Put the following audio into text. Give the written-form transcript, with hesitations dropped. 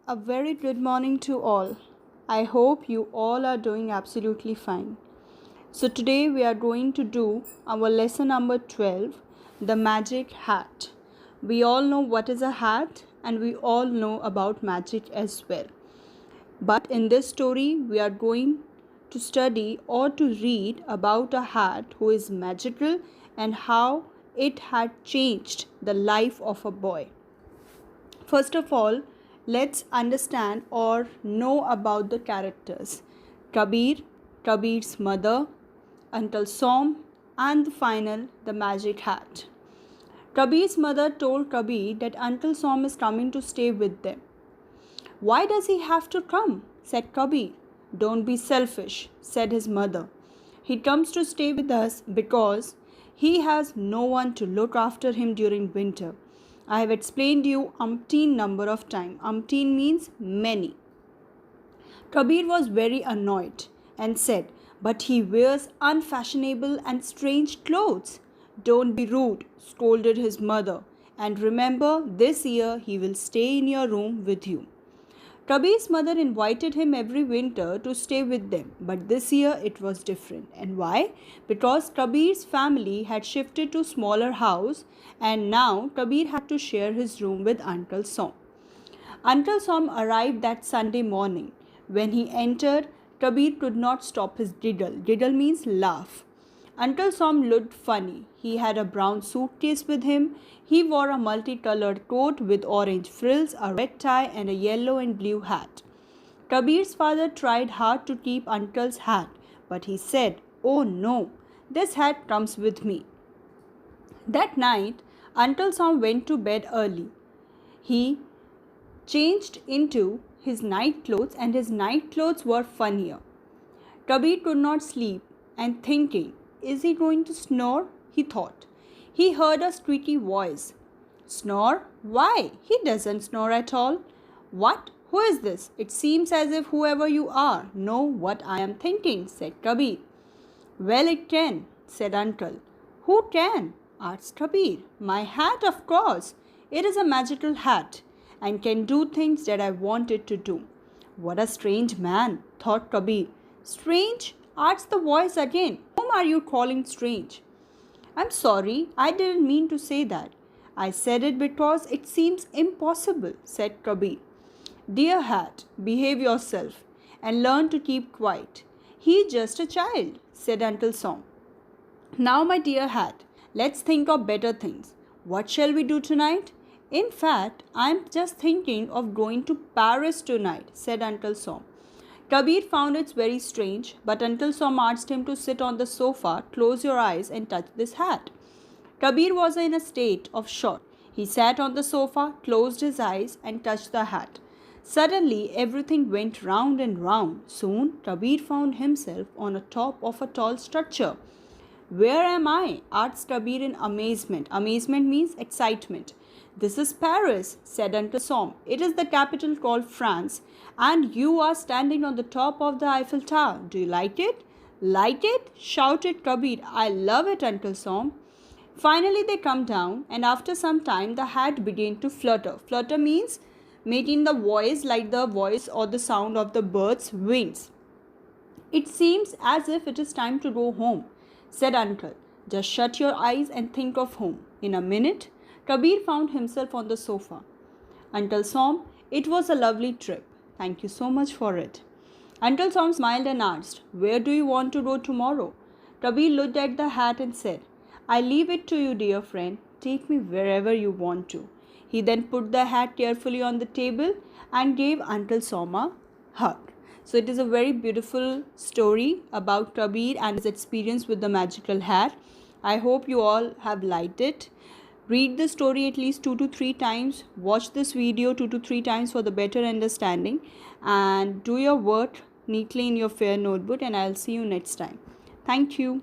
A very good morning to all. I hope you all are doing absolutely fine. So, today we are going to do our lesson number 12, the magic hat. We all know what is a hat and we all know about magic as well. But in this story, we are going to study or to read about a hat who is magical and how it had changed the life of a boy. First of all, let's understand or know about the characters. Kabir, Kabir's mother, Uncle Som, and the final, the magic hat. Kabir's mother told Kabir that Uncle Som is coming to stay with them. Why does he have to come? Said Kabir. Don't be selfish, said his mother. He comes to stay with us because he has no one to look after him during winter. I have explained you umpteen number of times. Umpteen means many. Kabir was very annoyed and said, but he wears unfashionable and strange clothes. Don't be rude, scolded his mother. And remember, this year he will stay in your room with you. Kabir's mother invited him every winter to stay with them, but this year it was different. And why? Because Kabir's family had shifted to a smaller house and now Kabir had to share his room with Uncle Som. Uncle Som arrived that Sunday morning. When he entered, Kabir could not stop his giggle. Giggle means laugh. Uncle Som looked funny. He had a brown suitcase with him. He wore a multicolored coat with orange frills, a red tie, and a yellow and blue hat. Kabir's father tried hard to keep Uncle's hat, but he said, "Oh no, this hat comes with me." That night, Uncle Som went to bed early. He changed into his night clothes, and his night clothes were funnier. Kabir could not sleep and thinking, is he going to snore? He thought. He heard a squeaky voice. Snore? Why? He doesn't snore at all. What? Who is this? It seems as if whoever you are know what I am thinking, said Kabir. Well, it can, said Uncle. Who can? Asked Kabir. My hat, of course. It is a magical hat and can do things that I want it to do. What a strange man, thought Kabir. Strange? Asked the voice again. Whom are you calling strange? I'm sorry, I didn't mean to say that. I said it because it seems impossible, said Kabir. Dear hat, behave yourself and learn to keep quiet. He's just a child, said Uncle Som. Now, my dear hat, let's think of better things. What shall we do tonight? In fact, I'm just thinking of going to Paris tonight, said Uncle Som. Kabir found it very strange, but Uncle Som asked him to sit on the sofa, close your eyes and touch this hat. Kabir was in a state of shock. He sat on the sofa, closed his eyes and touched the hat. Suddenly, everything went round and round. Soon, Kabir found himself on the top of a tall structure. Where am I? Asked Kabir in amazement. Amazement means excitement. This is Paris, said Uncle Som. It is the capital called France, and you are standing on the top of the Eiffel Tower. Do you like it? Like it? Shouted Kabir. I love it, Uncle Som. Finally, they come down, and after some time, the hat began to flutter. Flutter means making the voice like the voice or the sound of the bird's wings. It seems as if it is time to go home, said Uncle. Just shut your eyes and think of home. In a minute, Kabir found himself on the sofa. Uncle Som, it was a lovely trip. Thank you so much for it. Uncle Som smiled and asked, where do you want to go tomorrow? Kabir looked at the hat and said, I leave it to you, dear friend. Take me wherever you want to. He then put the hat carefully on the table and gave Uncle Som a hug. So it is a very beautiful story about Kabir and his experience with the magical hat. I hope you all have liked it. Read the story at least 2 to 3 times. Watch this video 2 to 3 times for the better understanding. And do your work neatly in your fair notebook. And I'll see you next time. Thank you.